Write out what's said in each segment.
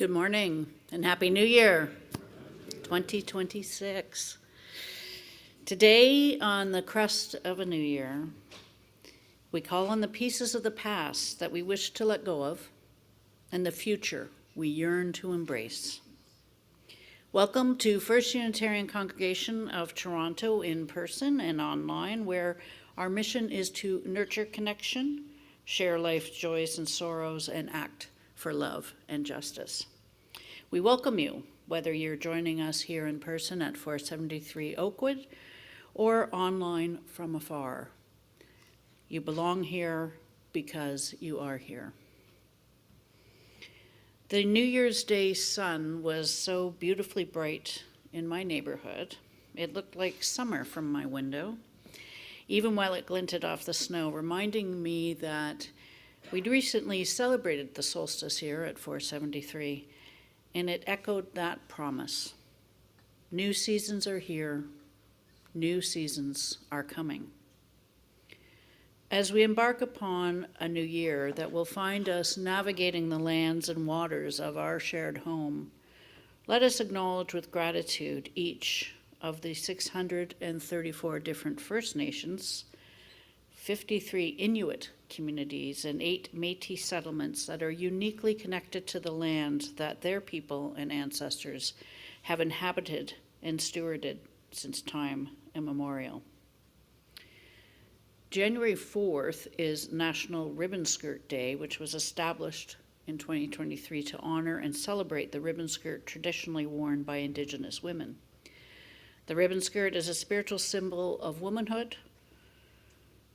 Good morning and Happy New Year, 2026. Today, on the crest of a new year, we call on the pieces of the past that we wish to let go of and the future we yearn to embrace. Welcome to First Unitarian Congregation of Toronto in person and online, where our mission is to nurture connection, share life's joys and sorrows, and act for love and justice. We welcome you, whether you're joining us here in person at 473 Oakwood or online from afar. You belong here because you are here. The New Year's Day sun was so beautifully bright in my neighborhood. It looked like summer from my window, even while it glinted off the snow, reminding me that we'd recently celebrated the solstice here at 473, and it echoed that promise. New seasons are here, new seasons are coming. As we embark upon a new year that will find us navigating the lands and waters of our shared home, let us acknowledge with gratitude each of the 634 different First Nations, 53 Inuit communities, and 8 Métis settlements that are uniquely connected to the land that their people and ancestors have inhabited and stewarded since time immemorial. January 4th is National Ribbon Skirt Day, which was established in 2023 to honor and celebrate the ribbon skirt traditionally worn by Indigenous women. The ribbon skirt is a spiritual symbol of womanhood,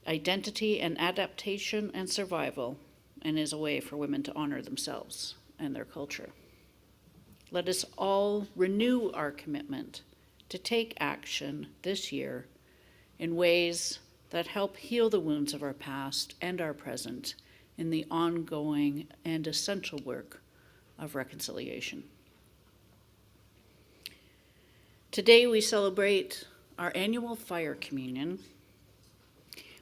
identity and adaptation and survival, and is a way for women to honor themselves and their culture. Let us all renew our commitment to take action this year in ways that help heal the wounds of our past and our present in the ongoing and essential work of reconciliation. Today we celebrate our annual fire communion,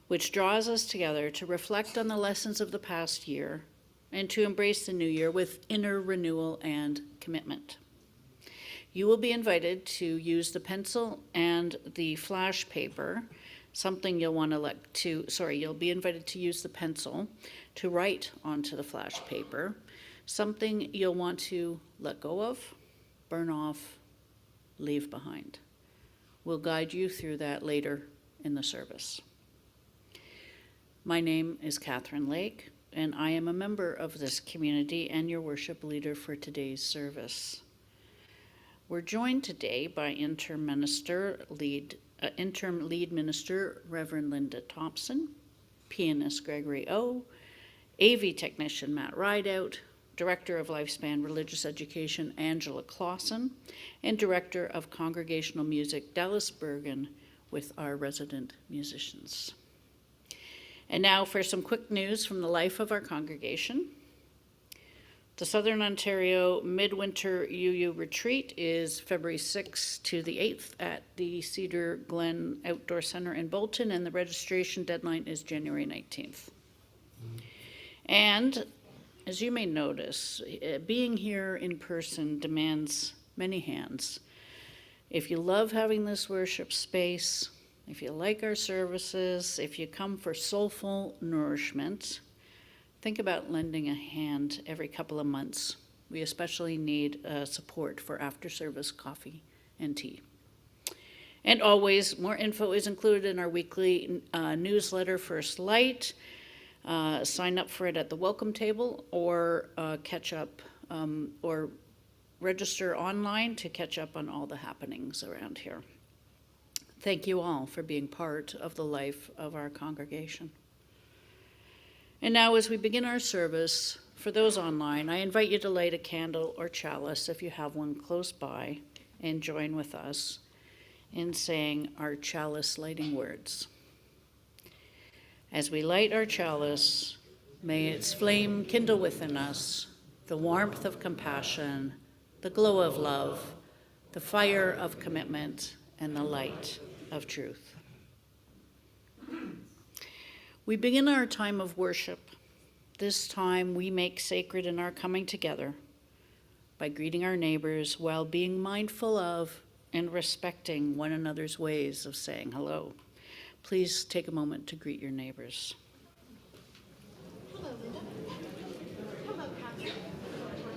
which draws us together to reflect on the lessons of the past year and to embrace the new year with inner renewal and commitment. You will be invited to use the pencil and the flash paper, you'll be invited to use the pencil to write onto the flash paper, something you'll want to let go of, burn off, leave behind. We'll guide you through that later in the service. My name is Catherine Lake, and I am a member of this community and your worship leader for today's service. We're joined today by interim lead minister Reverend Linda Thompson, pianist Gregory O, AV technician Matt Rideout, Director of Lifespan Religious Education Angela Clausen, and Director of Congregational Music Dallas Bergen with our resident musicians. And now for some quick news from the life of our congregation. The Southern Ontario Midwinter UU Retreat is February 6th to the 8th at the Cedar Glen Outdoor Center in Bolton, and the registration deadline is January 19th. And as you may notice, being here in person demands many hands. If you love having this worship space, if you like our services, if you come for soulful nourishment, think about lending a hand every couple of months. We especially need support for after-service coffee and tea. And always, more info is included in our weekly newsletter, First Light. Sign up for it at the welcome table or catch up or register online to catch up on all the happenings around here. Thank you all for being part of the life of our congregation. And now as we begin our service, for those online, I invite you to light a candle or chalice if you have one close by and join with us in saying our chalice lighting words. As we light our chalice, may its flame kindle within us the warmth of compassion, the glow of love, the fire of commitment, and the light of truth. We begin our time of worship. This time we make sacred in our coming together by greeting our neighbors while being mindful of and respecting one another's ways of saying hello. Please take a moment to greet your neighbors. Hello, Linda. Hello, Patrick.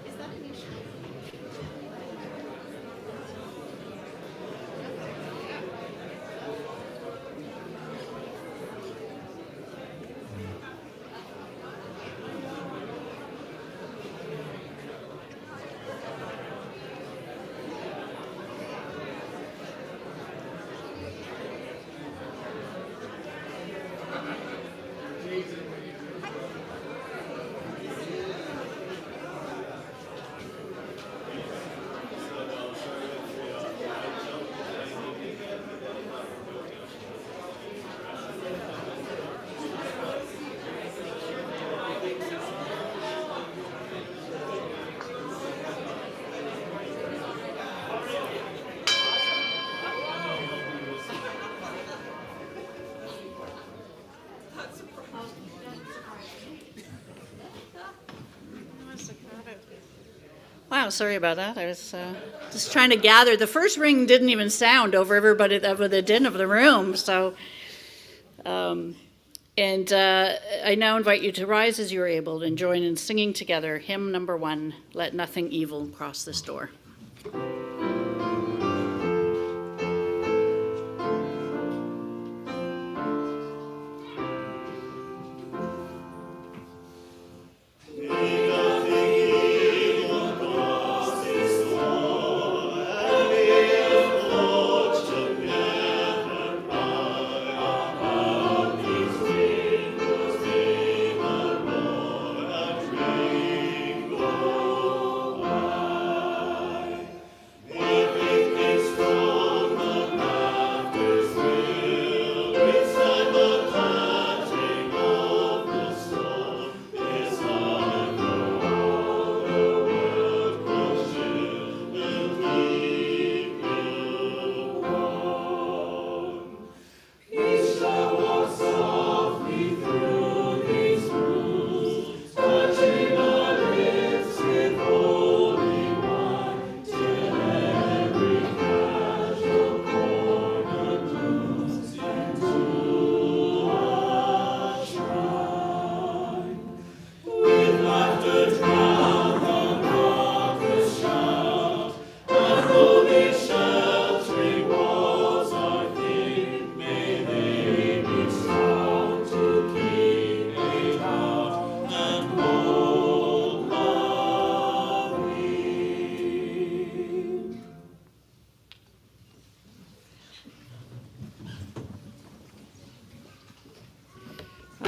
Is that a new show? Wow, sorry about that. I was just trying to gather. The first ring didn't even sound over the din of the room. So, I now invite you to rise as you are able and join in singing together hymn number 1, Let Nothing Evil Cross This Door.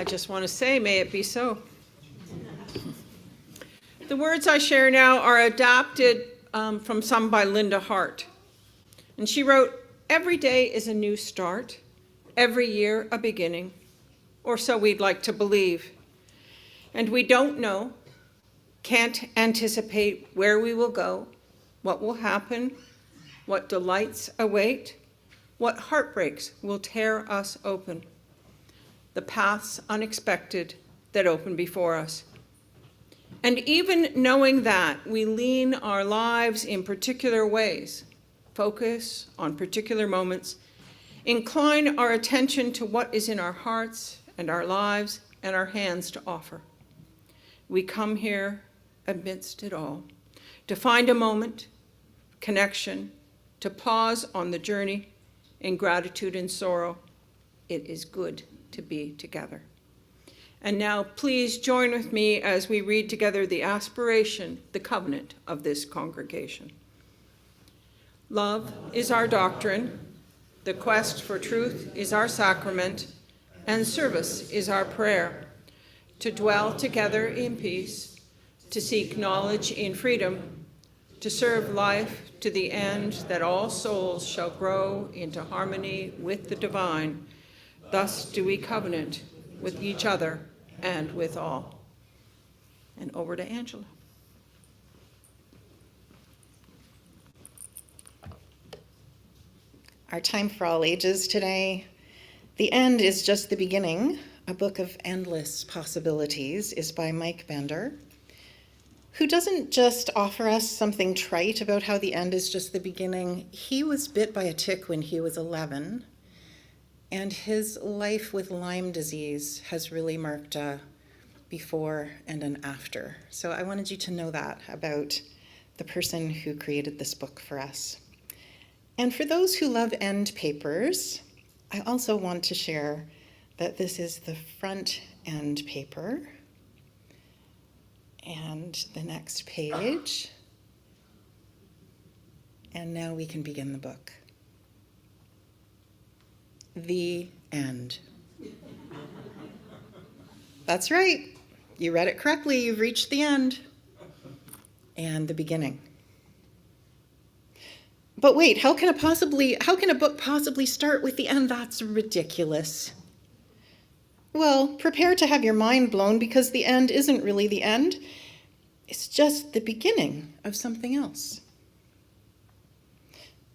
I just want to say, may it be so. The words I share now are adapted from some by Linda Hart. And she wrote, "Every day is a new start, every year a beginning, or so we'd like to believe. And we don't know, can't anticipate where we will go, what will happen, what delights await, what heartbreaks will tear us open, the paths unexpected that open before us. And even knowing that, we lean our lives in particular ways, focus on particular moments, incline our attention to what is in our hearts and our lives and our hands to offer. We come here amidst it all to find a moment, connection, to pause on the journey in gratitude and sorrow. It is good to be together." And now please join with me as we read together the aspiration, the covenant of this congregation. Love is our doctrine, the quest for truth is our sacrament, and service is our prayer, to dwell together in peace, to seek knowledge in freedom, to serve life to the end that all souls shall grow into harmony with the divine. Thus do we covenant with each other and with all. And over to Angela. Our time for all ages today. The End is Just the Beginning, a book of endless possibilities, is by Mike Bender, who doesn't just offer us something trite about how the end is just the beginning. He was bit by a tick when he was 11, and his life with Lyme disease has really marked a before and an after. So I wanted you to know that about the person who created this book for us. And for those who love end papers, I also want to share that this is the front end paper. And the next page. And now we can begin the book. The End. That's right. You read it correctly. You've reached the end. And the beginning. But wait, how can a book possibly start with the end? That's ridiculous. Well, prepare to have your mind blown, because the end isn't really the end. It's just the beginning of something else.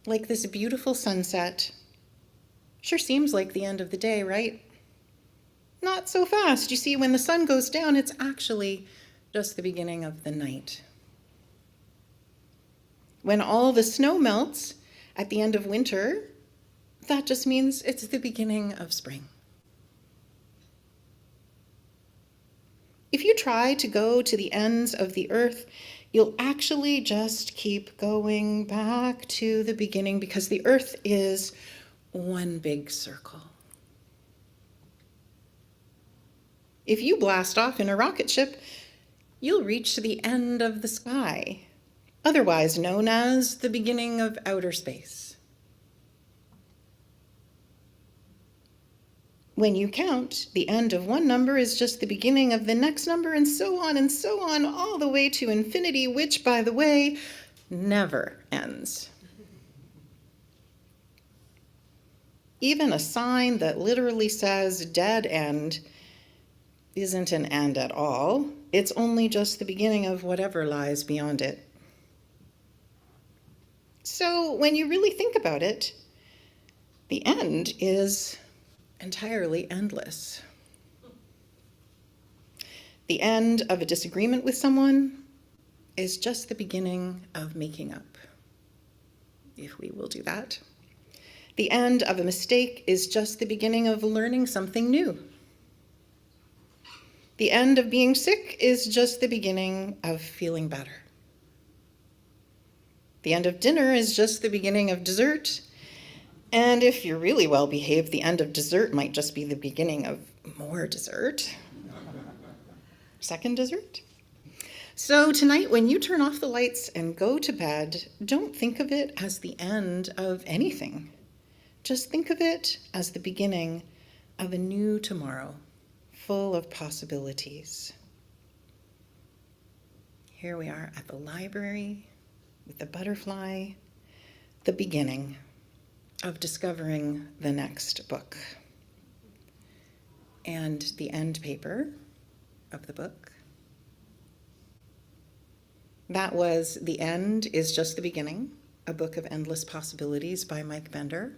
Like this beautiful sunset. Sure seems like the end of the day, right? Not so fast. You see, when the sun goes down, it's actually just the beginning of the night. When all the snow melts at the end of winter, that just means it's the beginning of spring. If you try to go to the ends of the earth, you'll actually just keep going back to the beginning, because the earth is one big circle. If you blast off in a rocket ship, you'll reach the end of the sky, otherwise known as the beginning of outer space. When you count, the end of one number is just the beginning of the next number, and so on, all the way to infinity, which, by the way, never ends. Even a sign that literally says dead end isn't an end at all. It's only just the beginning of whatever lies beyond it. So when you really think about it, the end is entirely endless. The end of a disagreement with someone is just the beginning of making up, if we will do that. The end of a mistake is just the beginning of learning something new. The end of being sick is just the beginning of feeling better. The end of dinner is just the beginning of dessert. And if you're really well behaved, the end of dessert might just be the beginning of more dessert. Second dessert. So tonight, when you turn off the lights and go to bed, don't think of it as the end of anything. Just think of it as the beginning of a new tomorrow, full of possibilities. Here we are at the library with the butterfly, the beginning of discovering the next book. And the end paper of the book. That was The End is Just the Beginning, a book of endless possibilities by Mike Bender.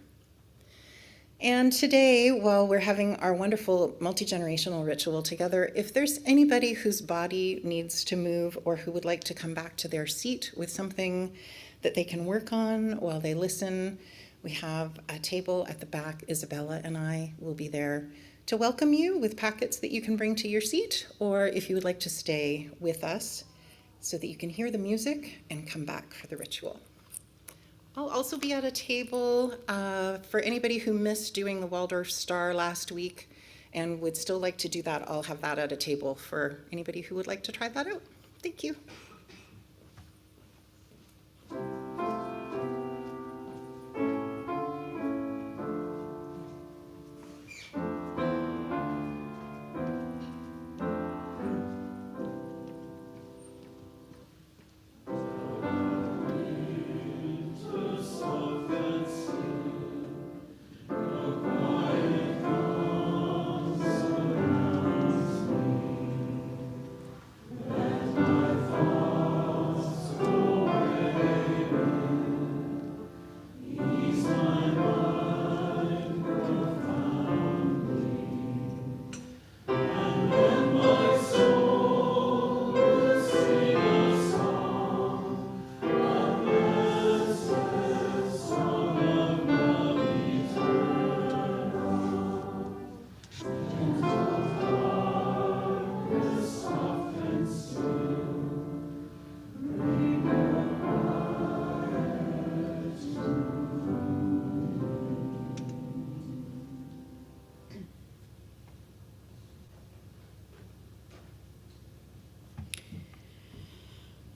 And today, while we're having our wonderful multi-generational ritual together, if there's anybody whose body needs to move or who would like to come back to their seat with something that they can work on while they listen, we have a table at the back. Isabella and I will be there to welcome you with packets that you can bring to your seat, or if you would like to stay with us so that you can hear the music and come back for the ritual. I'll also be at a table for anybody who missed doing the Waldorf Star last week and would still like to do that. I'll have that at a table for anybody who would like to try that out. Thank you.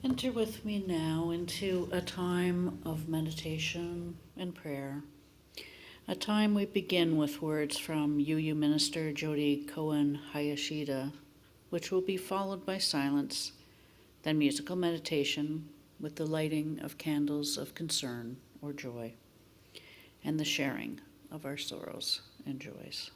Enter with me now into a time of meditation and prayer, a time we begin with words from UU Minister Jody Cohen Hayashida, which will be followed by silence, then musical meditation with the lighting of candles of concern or joy, and the sharing of our sorrows and joys.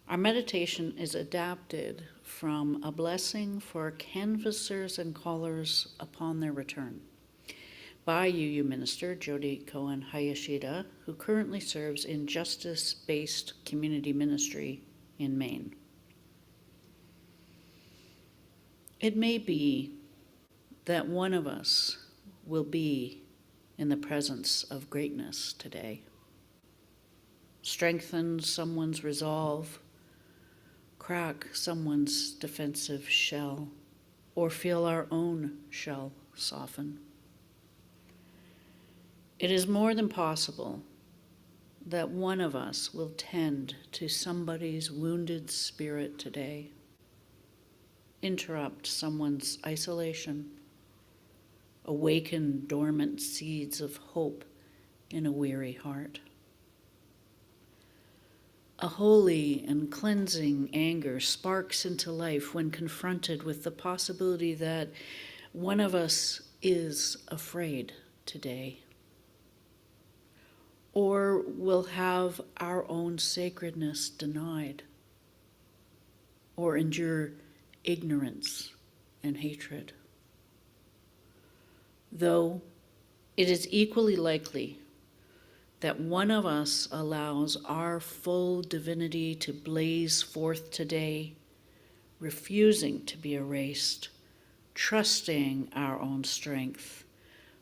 Our meditation is adapted from A Blessing for Canvassers and Callers Upon Their Return by UU Minister Jody Cohen Hayashida, who currently serves in justice-based community ministry in Maine. It may be that one of us will be in the presence of greatness today. Strengthen someone's resolve, crack someone's defensive shell, or feel our own shell soften. It is more than possible that one of us will tend to somebody's wounded spirit today, interrupt someone's isolation, awaken dormant seeds of hope in a weary heart. A holy and cleansing anger sparks into life when confronted with the possibility that one of us is afraid today, or will have our own sacredness denied, or endure ignorance and hatred. Though it is equally likely that one of us allows our full divinity to blaze forth today, refusing to be erased, trusting our own strength,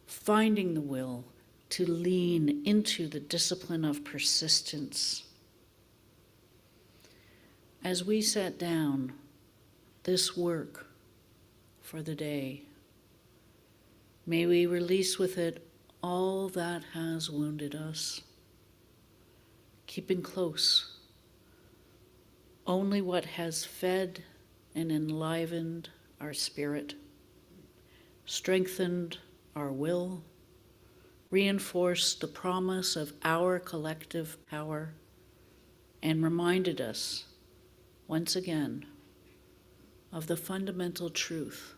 finding the will to lean into the discipline of persistence. As we set down this work for the day, may we release with it all that has wounded us, keeping close only what has fed and enlivened our spirit, strengthened our will, reinforced the promise of our collective power, and reminded us once again, of the fundamental truth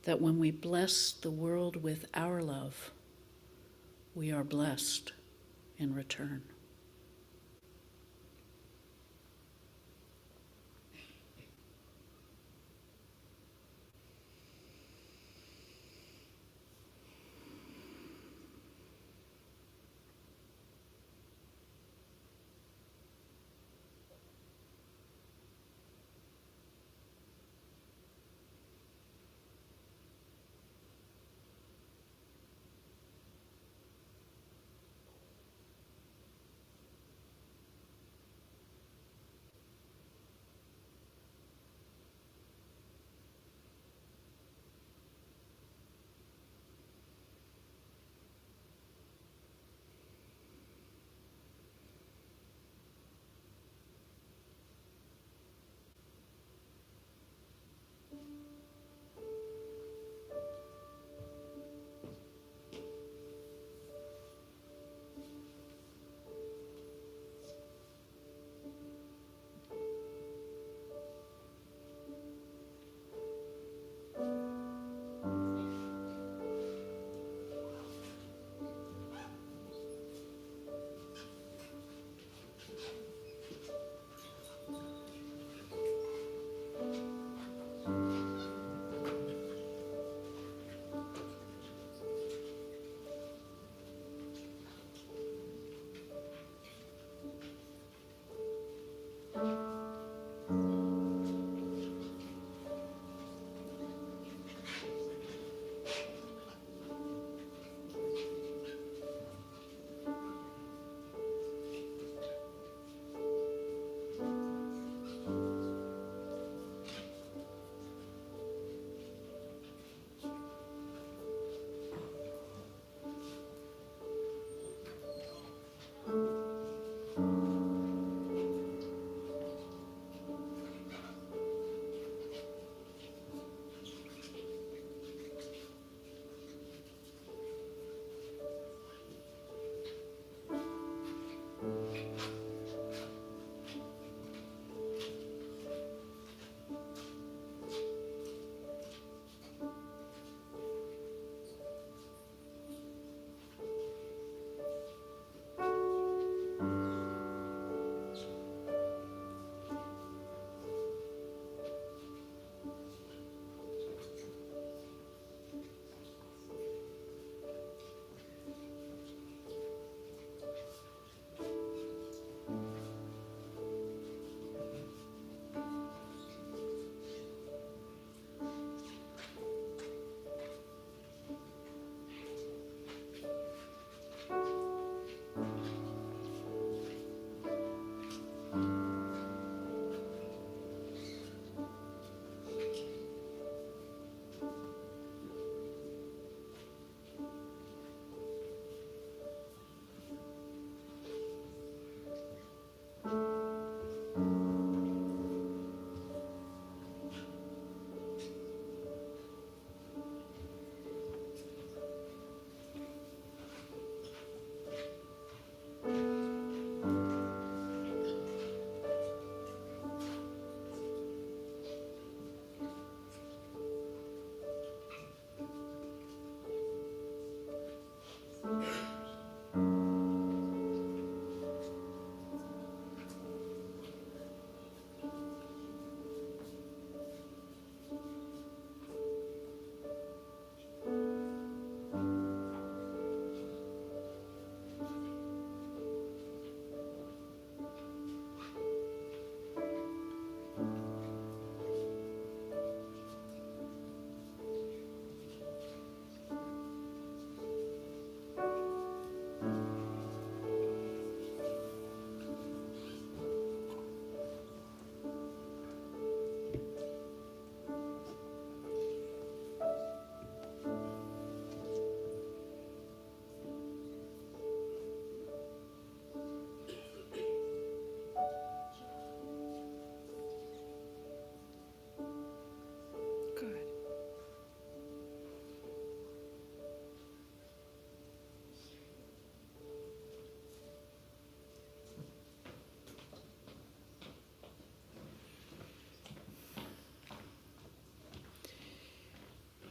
that when we bless the world with our love, we are blessed in return.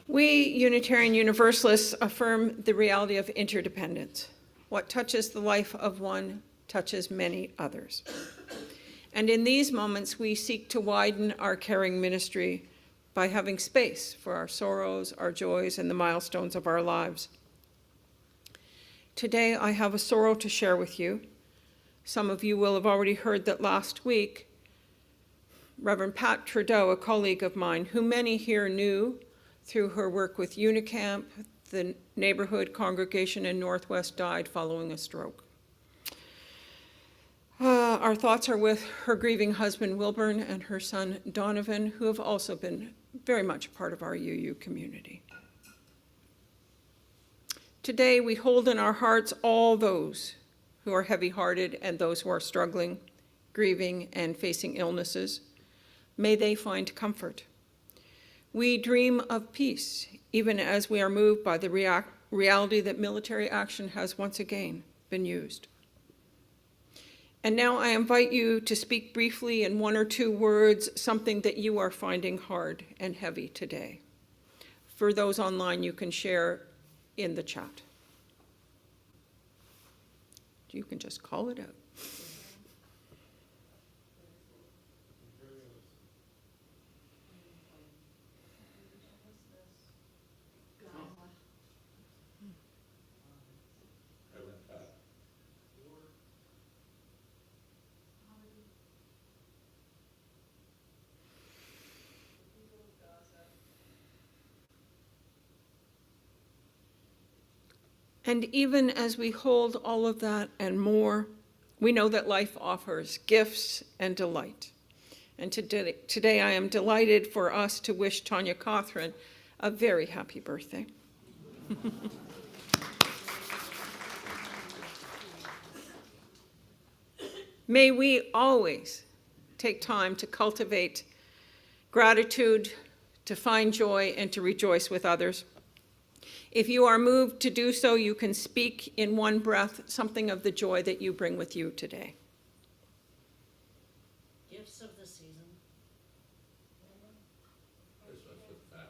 We Unitarian Universalists affirm the reality of interdependence. What touches the life of one touches many others. And in these moments, we seek to widen our caring ministry by having space for our sorrows, our joys, and the milestones of our lives. Today, I have a sorrow to share with you. Some of you will have already heard that last week, Reverend Pat Trudeau, a colleague of mine, who many here knew through her work with Unicamp, the neighborhood congregation in Northwest, died following a stroke. Our thoughts are with her grieving husband, Wilburn, and her son, Donovan, who have also been very much a part of our UU community. Today, we hold in our hearts all those who are heavy-hearted and those who are struggling, grieving, and facing illnesses. May they find comfort. We dream of peace, even as we are moved by the reality that military action has once again been used. And now I invite you to speak briefly in one or two words something that you are finding hard and heavy today. For those online, you can share in the chat. You can just call it out. And even as we hold all of that and more, we know that life offers gifts and delight. And today I am delighted for us to wish Tanya Cothran a very happy birthday. May we always take time to cultivate gratitude, to find joy, and to rejoice with others. If you are moved to do so, you can speak in one breath something of the joy that you bring with you today. Gifts of the season. Christmas with family.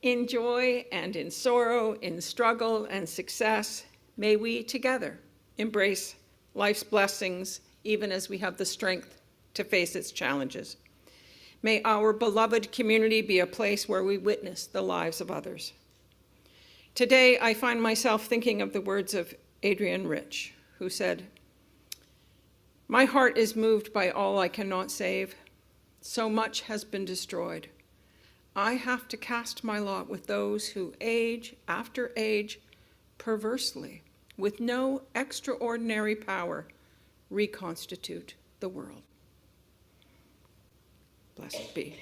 In joy and in sorrow, in struggle and success, may we together embrace life's blessings, even as we have the strength to face its challenges. May our beloved community be a place where we witness the lives of others. Today, I find myself thinking of the words of Adrienne Rich, who said, "My heart is moved by all I cannot save. So much has been destroyed. I have to cast my lot with those who age after age perversely, with no extraordinary power, reconstitute the world." Blessed be.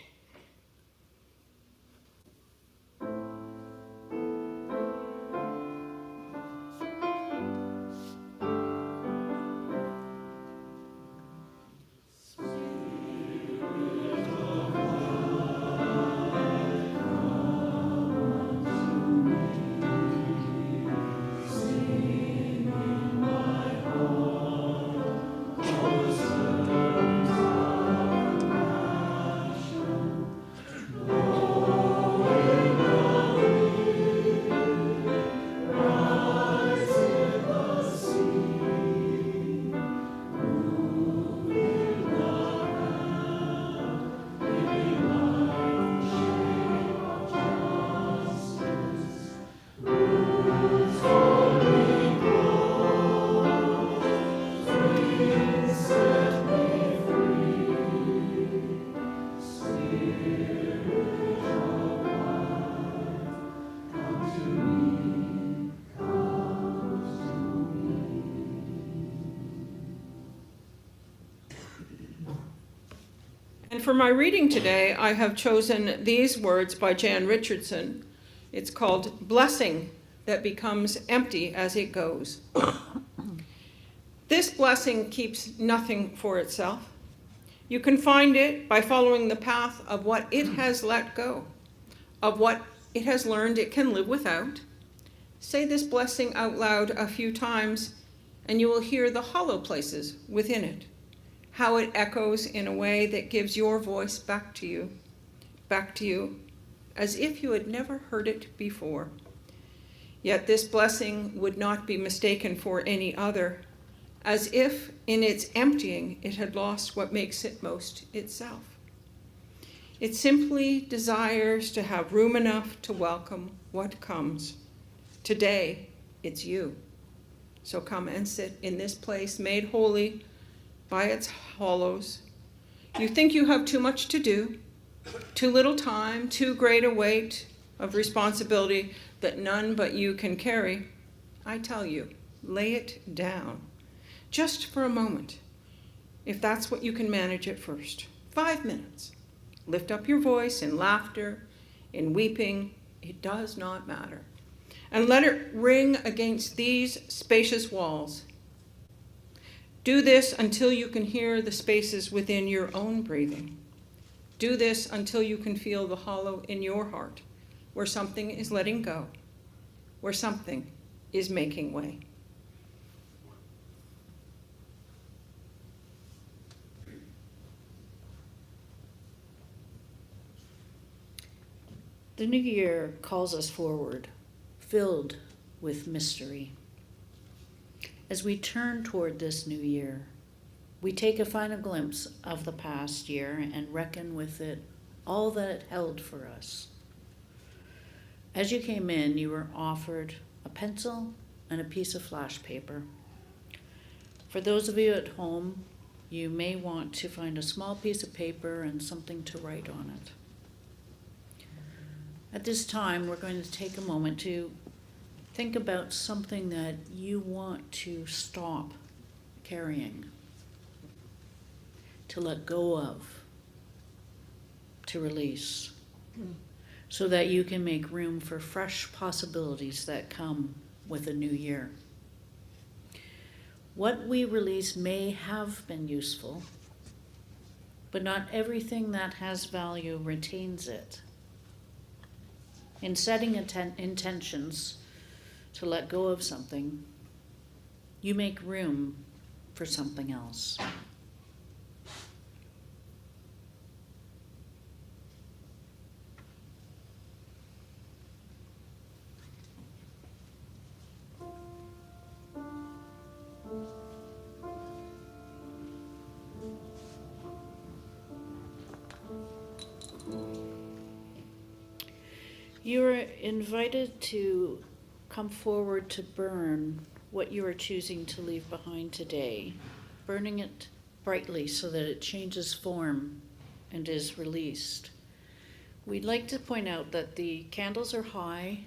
And for my reading today, I have chosen these words by Jan Richardson. It's called "Blessing That Becomes Empty as It Goes." This blessing keeps nothing for itself. You can find it by following the path of what it has let go, of what it has learned it can live without. Say this blessing out loud a few times, and you will hear the hollow places within it, how it echoes in a way that gives your voice back to you, as if you had never heard it before. Yet this blessing would not be mistaken for any other, as if in its emptying it had lost what makes it most itself. It simply desires to have room enough to welcome what comes. Today, it's you. So come and sit in this place made holy by its hollows. You think you have too much to do, too little time, too great a weight of responsibility that none but you can carry. I tell you, lay it down, just for a moment, if that's what you can manage at first. 5 minutes. Lift up your voice in laughter, in weeping, it does not matter. And let it ring against these spacious walls. Do this until you can hear the spaces within your own breathing. Do this until you can feel the hollow in your heart, where something is letting go, where something is making way. The new year calls us forward, filled with mystery. As we turn toward this new year, we take a final glimpse of the past year and reckon with it all that it held for us. As you came in, you were offered a pencil and a piece of flash paper. For those of you at home, you may want to find a small piece of paper and something to write on it. At this time, we're going to take a moment to think about something that you want to stop carrying, to let go of, to release, so that you can make room for fresh possibilities that come with a new year. What we release may have been useful, but not everything that has value retains it. In setting intentions to let go of something, you make room for something else. You are invited to come forward to burn what you are choosing to leave behind today, burning it brightly so that it changes form and is released. We'd like to point out that the candles are high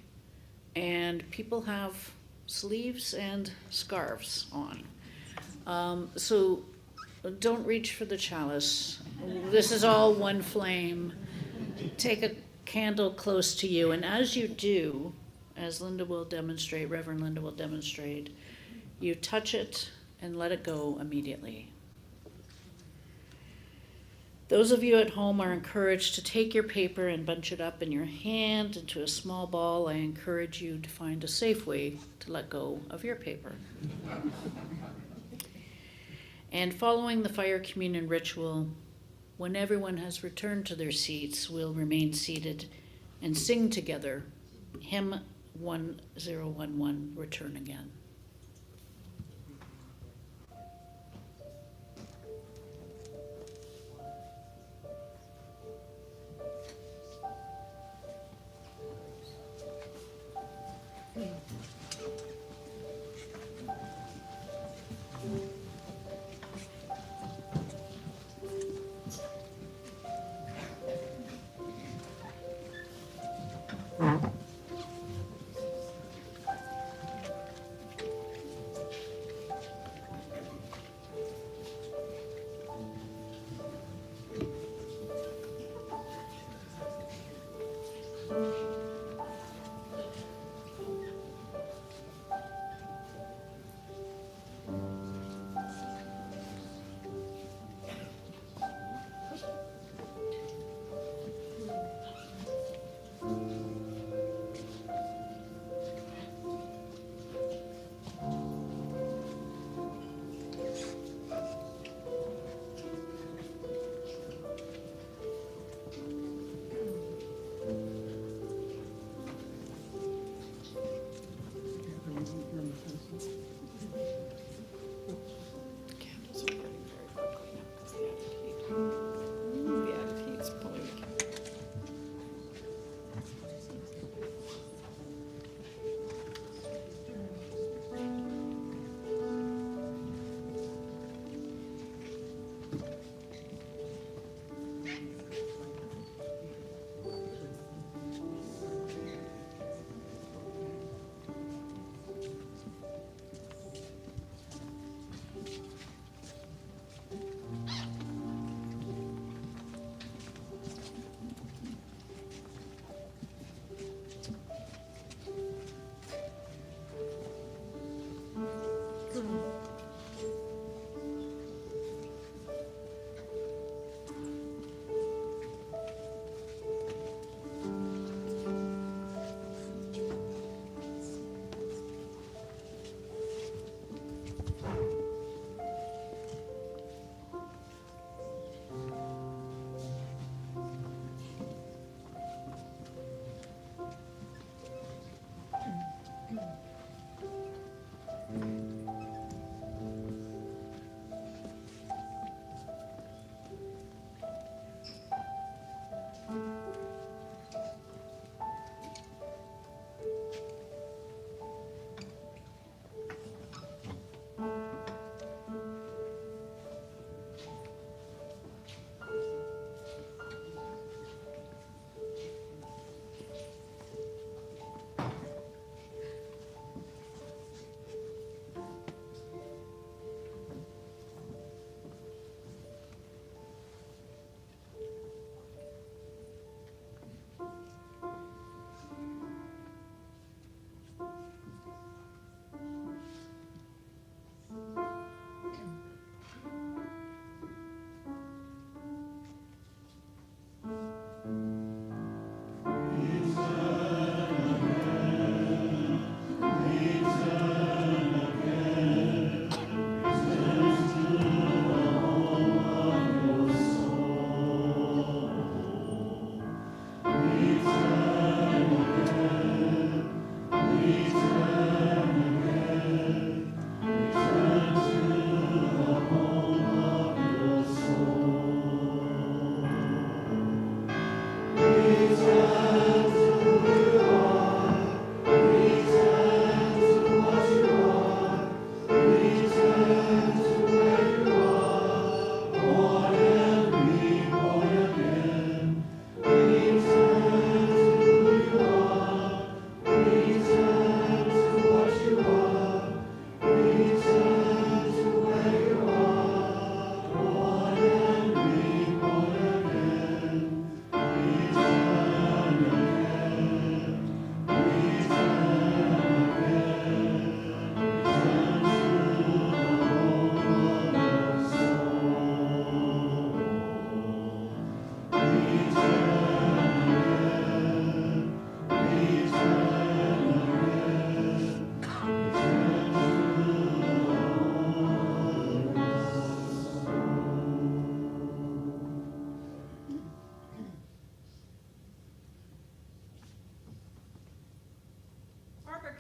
and people have sleeves and scarves on. So don't reach for the chalice. This is all one flame. Take a candle close to you, and as you do, as Linda will demonstrate, Reverend Linda will demonstrate, you touch it and let it go immediately. Those of you at home are encouraged to take your paper and bunch it up in your hand into a small ball. I encourage you to find a safe way to let go of your paper. And following the fire communion ritual, when everyone has returned to their seats, we'll remain seated and sing together hymn 1011, Return Again.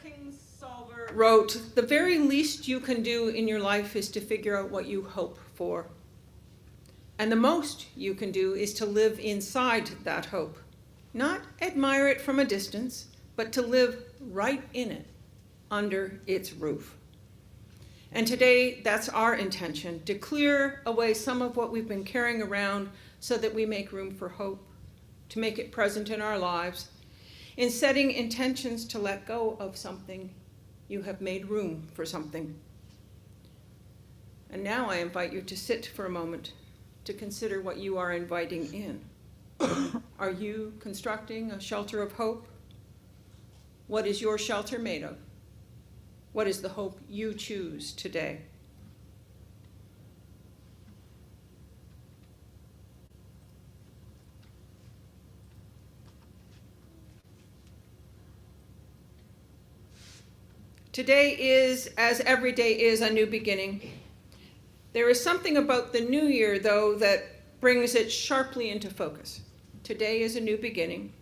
Kingsolver wrote, "The very least you can do in your life is to figure out what you hope for. And the most you can do is to live inside that hope. Not admire it from a distance, but to live right in it, under its roof." And today, that's our intention, to clear away some of what we've been carrying around so that we make room for hope, to make it present in our lives. In setting intentions to let go of something, you have made room for something. And now I invite you to sit for a moment to consider what you are inviting in. Are you constructing a shelter of hope? What is your shelter made of? What is the hope you choose today? Today is, as every day is, a new beginning. There is something about the new year, though, that brings it sharply into focus. Today is a new beginning.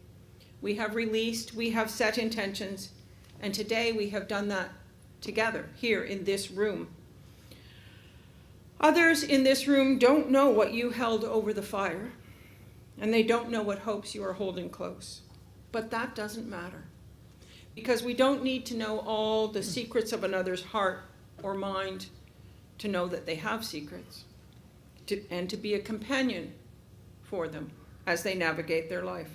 We have released, we have set intentions, and today we have done that together here in this room. Others in this room don't know what you held over the fire, and they don't know what hopes you are holding close. But that doesn't matter, because we don't need to know all the secrets of another's heart or mind to know that they have secrets, and to be a companion for them as they navigate their life.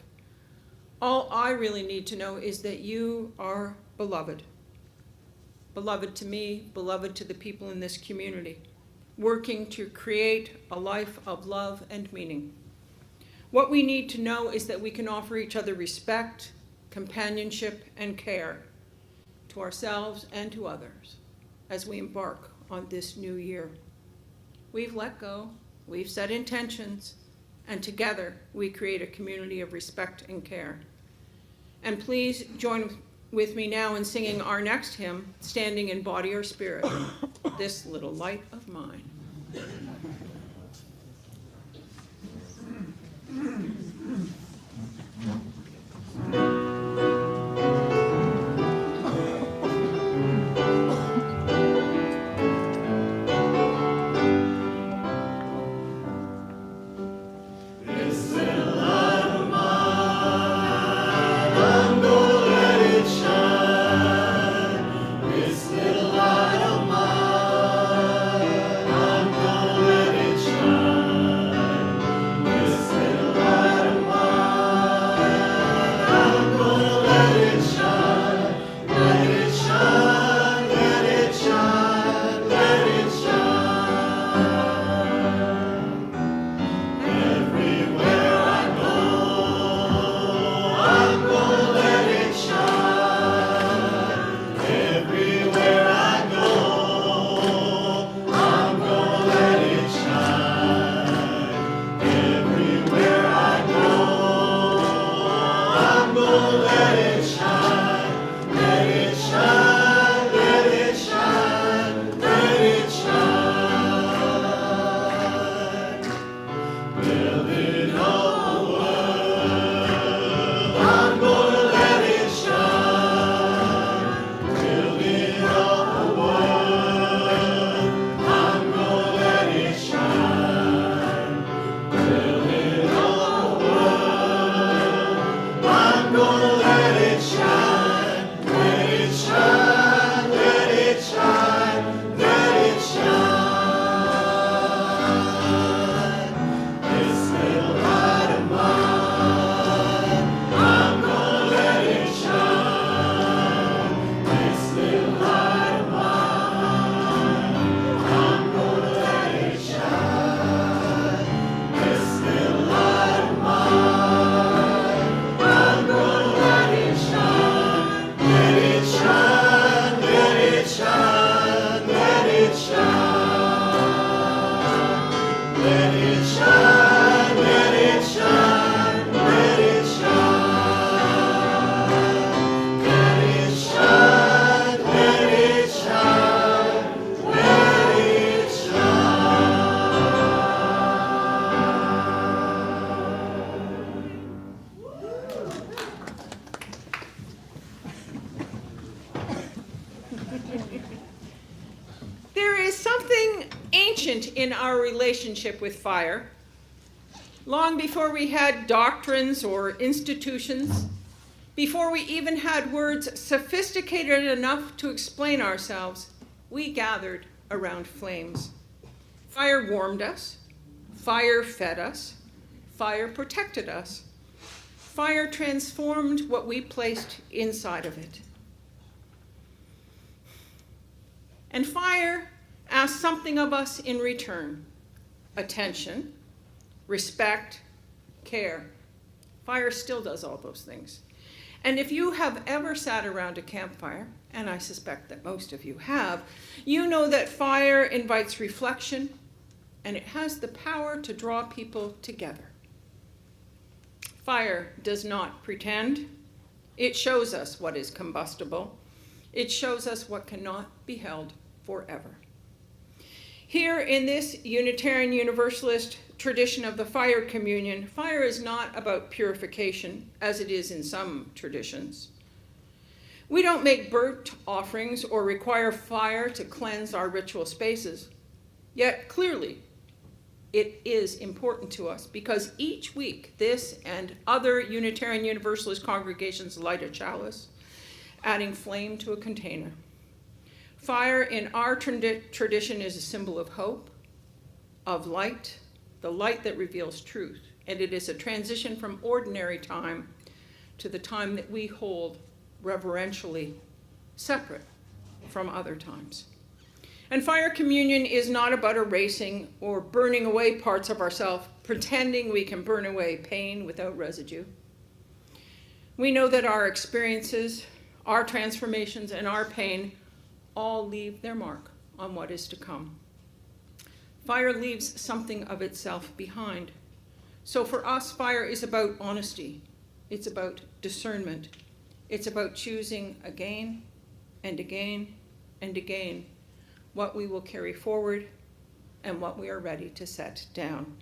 All I really need to know is that you are beloved. Beloved to me, beloved to the people in this community, working to create a life of love and meaning. What we need to know is that we can offer each other respect, companionship, and care to ourselves and to others as we embark on this new year. We've let go, we've set intentions, and together we create a community of respect and care. And please join with me now in singing our next hymn, Standing in Body or Spirit, This Little Light of Mine. ancient in our relationship with fire. Long before we had doctrines or institutions, before we even had words sophisticated enough to explain ourselves, we gathered around flames. Fire warmed us, fire fed us, fire protected us. Fire transformed what we placed inside of it. And fire asked something of us in return: attention, respect, care. Fire still does all those things. And if you have ever sat around a campfire, and I suspect that most of you have, you know that fire invites reflection, and it has the power to draw people together. Fire does not pretend. It shows us what is combustible. It shows us what cannot be held forever. Here in this Unitarian Universalist tradition of the fire communion, fire is not about purification, as it is in some traditions. We don't make burnt offerings or require fire to cleanse our ritual spaces. Yet clearly, it is important to us because each week this and other Unitarian Universalist congregations light a chalice, adding flame to a container. Fire in our tradition is a symbol of hope, of light, the light that reveals truth, and it is a transition from ordinary time to the time that we hold reverentially separate from other times. And fire communion is not about erasing or burning away parts of ourselves, pretending we can burn away pain without residue. We know that our experiences, our transformations, and our pain all leave their mark on what is to come. Fire leaves something of itself behind. So for us, fire is about honesty. It's about discernment. It's about choosing again and again and again what we will carry forward and what we are ready to set down.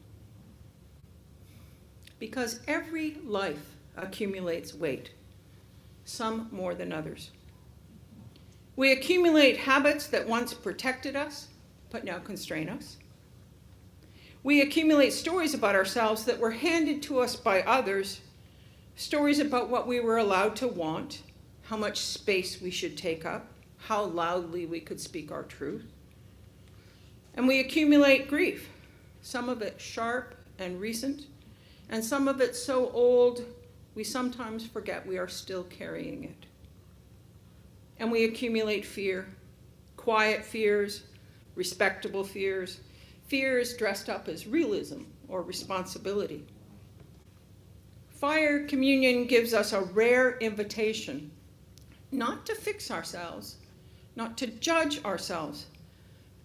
Because every life accumulates weight, some more than others. We accumulate habits that once protected us, but now constrain us. We accumulate stories about ourselves that were handed to us by others, stories about what we were allowed to want, how much space we should take up, how loudly we could speak our truth. And we accumulate grief, some of it sharp and recent, and some of it so old we sometimes forget we are still carrying it. And we accumulate fear, quiet fears, respectable fears, fears dressed up as realism or responsibility. Fire communion gives us a rare invitation not to fix ourselves, not to judge ourselves,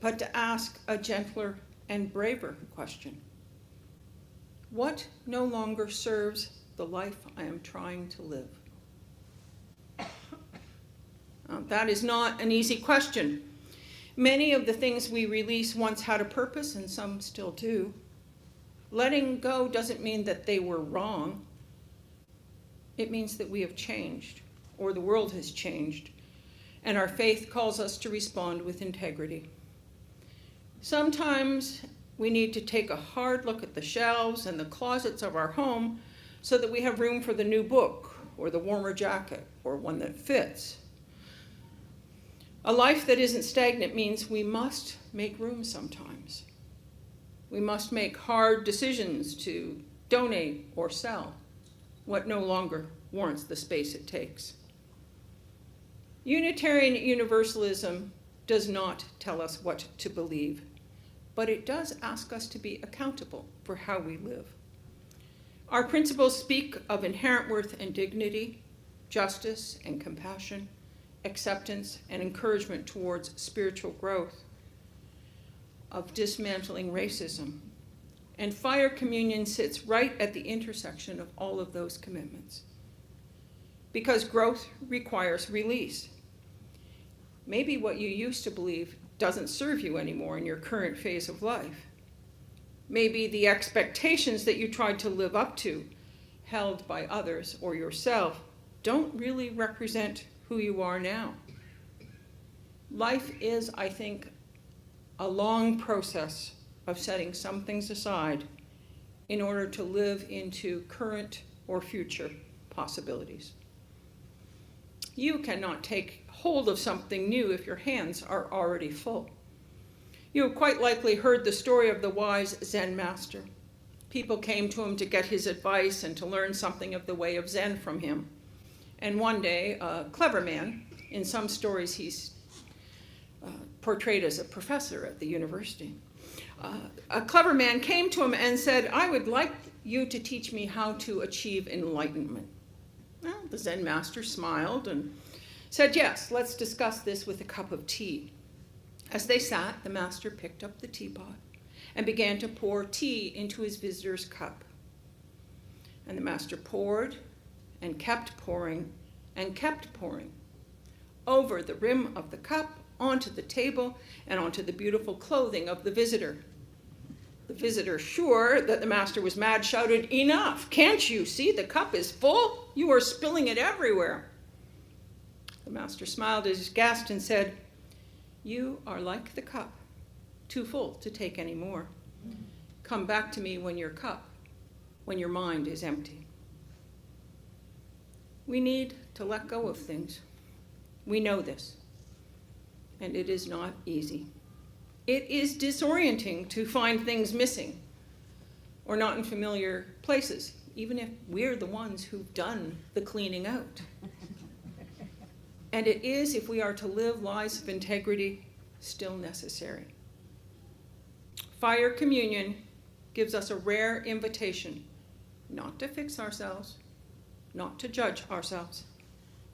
but to ask a gentler and braver question. What no longer serves the life I am trying to live? That is not an easy question. Many of the things we release once had a purpose, and some still do. Letting go doesn't mean that they were wrong. It means that we have changed, or the world has changed, and our faith calls us to respond with integrity. Sometimes we need to take a hard look at the shelves and the closets of our home so that we have room for the new book, or the warmer jacket, or one that fits. A life that isn't stagnant means we must make room sometimes. We must make hard decisions to donate or sell what no longer warrants the space it takes. Unitarian Universalism does not tell us what to believe, but it does ask us to be accountable for how we live. Our principles speak of inherent worth and dignity, justice and compassion, acceptance and encouragement towards spiritual growth, of dismantling racism. And fire communion sits right at the intersection of all of those commitments. Because growth requires release. Maybe what you used to believe doesn't serve you anymore in your current phase of life. Maybe the expectations that you tried to live up to, held by others or yourself, don't really represent who you are now. Life is, I think, a long process of setting some things aside in order to live into current or future possibilities. You cannot take hold of something new if your hands are already full. You have quite likely heard the story of the wise Zen master. People came to him to get his advice and to learn something of the way of Zen from him. And one day, a clever man, in some stories he's portrayed as a professor at the university, a clever man came to him and said, "I would like you to teach me how to achieve enlightenment." Well, the Zen master smiled and said, "Yes, let's discuss this with a cup of tea." As they sat, the master picked up the teapot and began to pour tea into his visitor's cup. And the master poured and kept pouring over the rim of the cup, onto the table, and onto the beautiful clothing of the visitor. The visitor, sure that the master was mad, shouted, "Enough! Can't you see the cup is full? You are spilling it everywhere." The master smiled at his guest and said, "You are like the cup, too full to take any more. Come back to me when your mind is empty." We need to let go of things. We know this, and it is not easy. It is disorienting to find things missing or not in familiar places, even if we're the ones who've done the cleaning out. And it is, if we are to live lives of integrity, still necessary. Fire communion gives us a rare invitation not to fix ourselves, not to judge ourselves,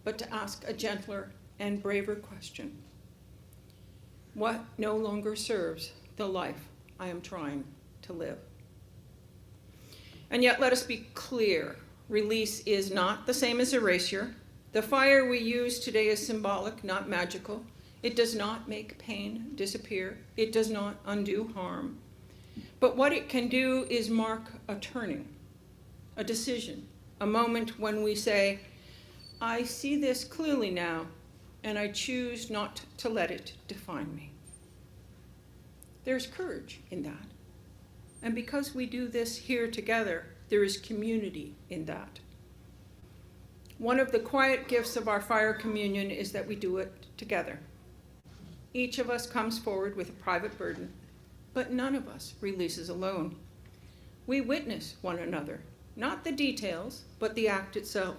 but to ask a gentler and braver question. What no longer serves the life I am trying to live? And yet, let us be clear, release is not the same as erasure. The fire we use today is symbolic, not magical. It does not make pain disappear. It does not undo harm. But what it can do is mark a turning, a decision, a moment when we say, "I see this clearly now, and I choose not to let it define me." There's courage in that. And because we do this here together, there is community in that. One of the quiet gifts of our fire communion is that we do it together. Each of us comes forward with a private burden, but none of us releases alone. We witness one another, not the details, but the act itself.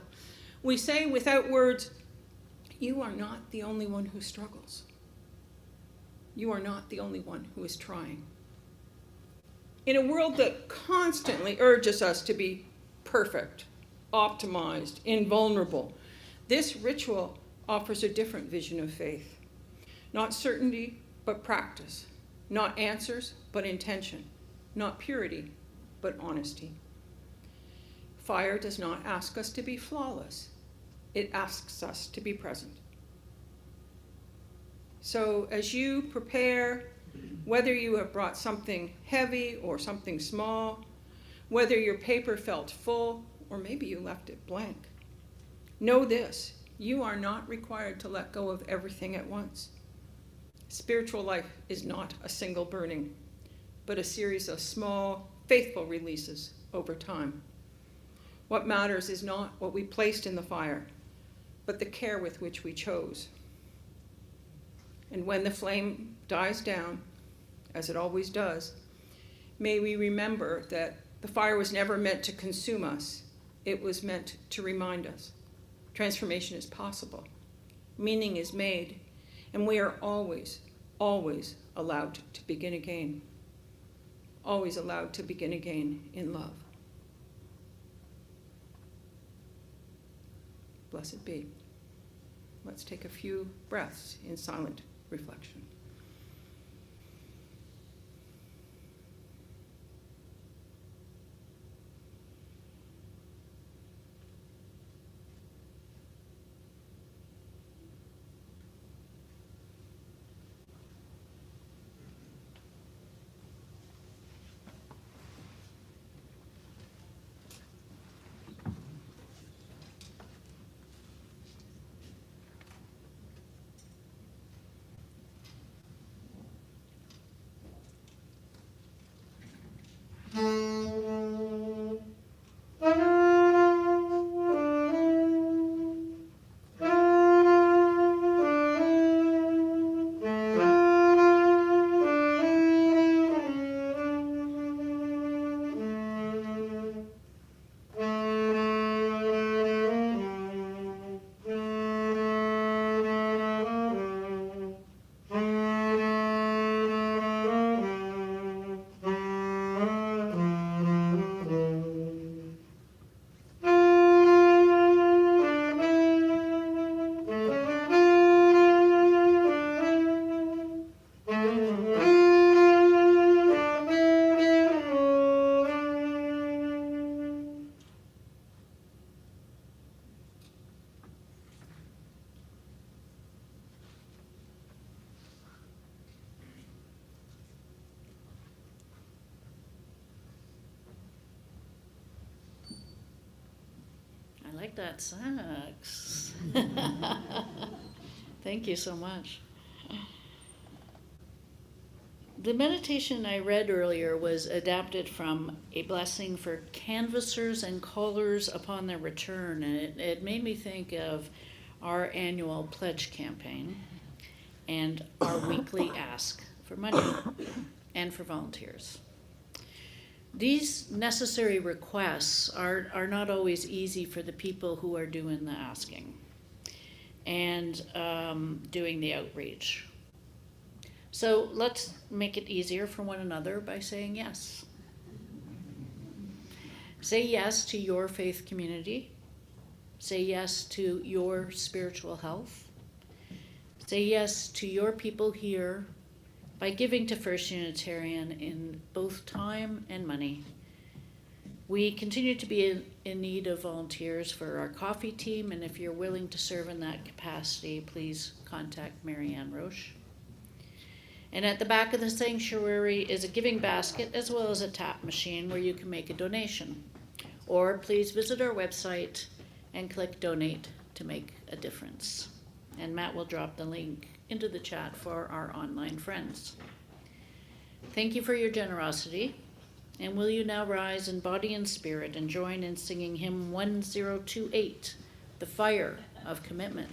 We say without words, "You are not the only one who struggles. You are not the only one who is trying." In a world that constantly urges us to be perfect, optimized, invulnerable, this ritual offers a different vision of faith. Not certainty, but practice. Not answers, but intention. Not purity, but honesty. Fire does not ask us to be flawless. It asks us to be present. So as you prepare, whether you have brought something heavy or something small, whether your paper felt full or maybe you left it blank, know this: you are not required to let go of everything at once. Spiritual life is not a single burning, but a series of small, faithful releases over time. What matters is not what we placed in the fire, but the care with which we chose. And when the flame dies down, as it always does, may we remember that the fire was never meant to consume us. It was meant to remind us transformation is possible, meaning is made, and we are always, always allowed to begin again. Always allowed to begin again in love. Blessed be. Let's take a few breaths in silent reflection. like that sax. Thank you so much. The meditation I read earlier was adapted from A Blessing for Canvassers and Callers Upon Their Return, and it made me think of our annual pledge campaign and our weekly ask for money and for volunteers. These necessary requests are not always easy for the people who are doing the asking and doing the outreach. So let's make it easier for one another by saying yes. Say yes to your faith community. Say yes to your spiritual health. Say yes to your people here by giving to First Unitarian in both time and money. We continue to be in need of volunteers for our coffee team, and if you're willing to serve in that capacity, please contact Marianne Roche. And at the back of the sanctuary is a giving basket as well as a tap machine where you can make a donation. Or please visit our website and click donate to make a difference. And Matt will drop the link into the chat for our online friends. Thank you for your generosity. And will you now rise in body and spirit and join in singing hymn 1028, The Fire of Commitment.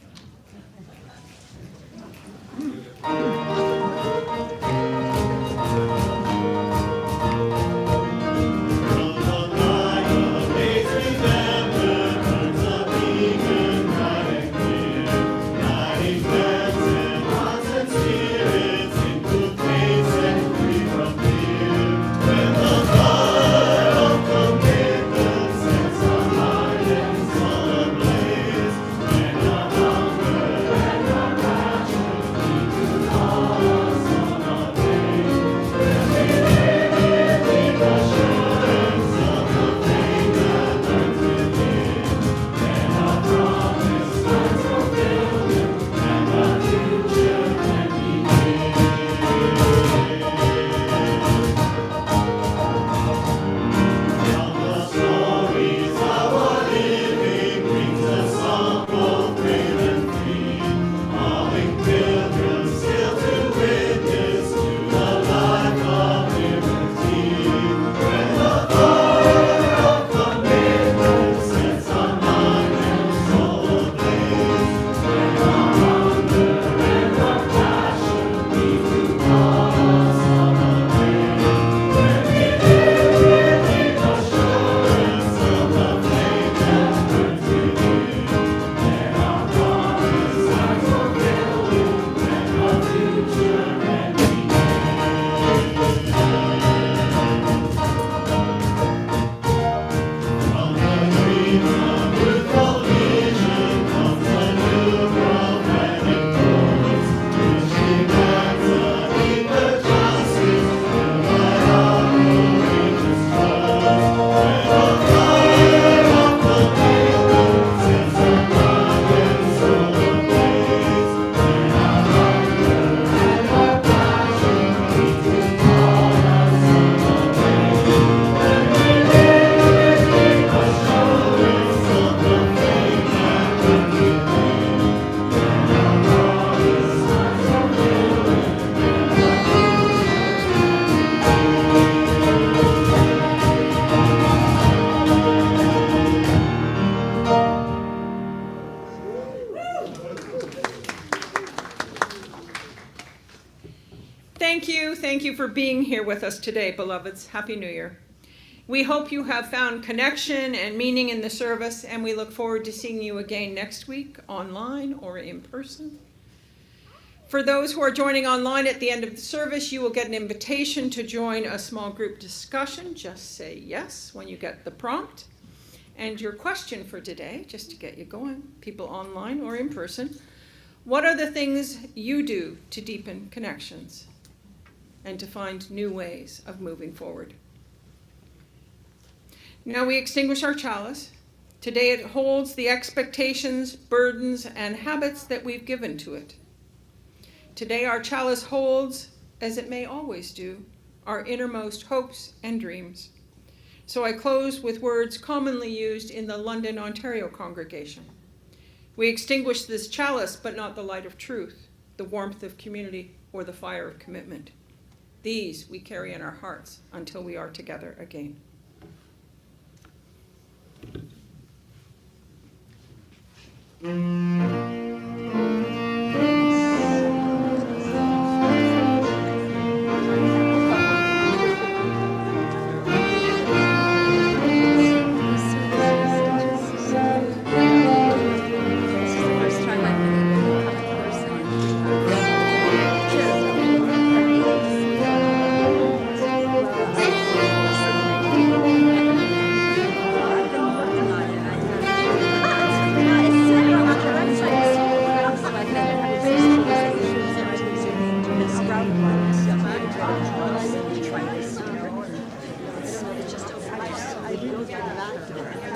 Thank you for being here with us today, beloveds. Happy New Year. We hope you have found connection and meaning in the service, and we look forward to seeing you again next week, online or in person. For those who are joining online at the end of the service, you will get an invitation to join a small group discussion. Just say yes when you get the prompt. And your question for today, just to get you going, people online or in person, what are the things you do to deepen connections and to find new ways of moving forward? Now we extinguish our chalice. Today it holds the expectations, burdens, and habits that we've given to it. Today our chalice holds, as it may always do, our innermost hopes and dreams. So I close with words commonly used in the London, Ontario congregation. We extinguish this chalice, but not the light of truth, the warmth of community, or the fire of commitment. These we carry in our hearts until we are together again. I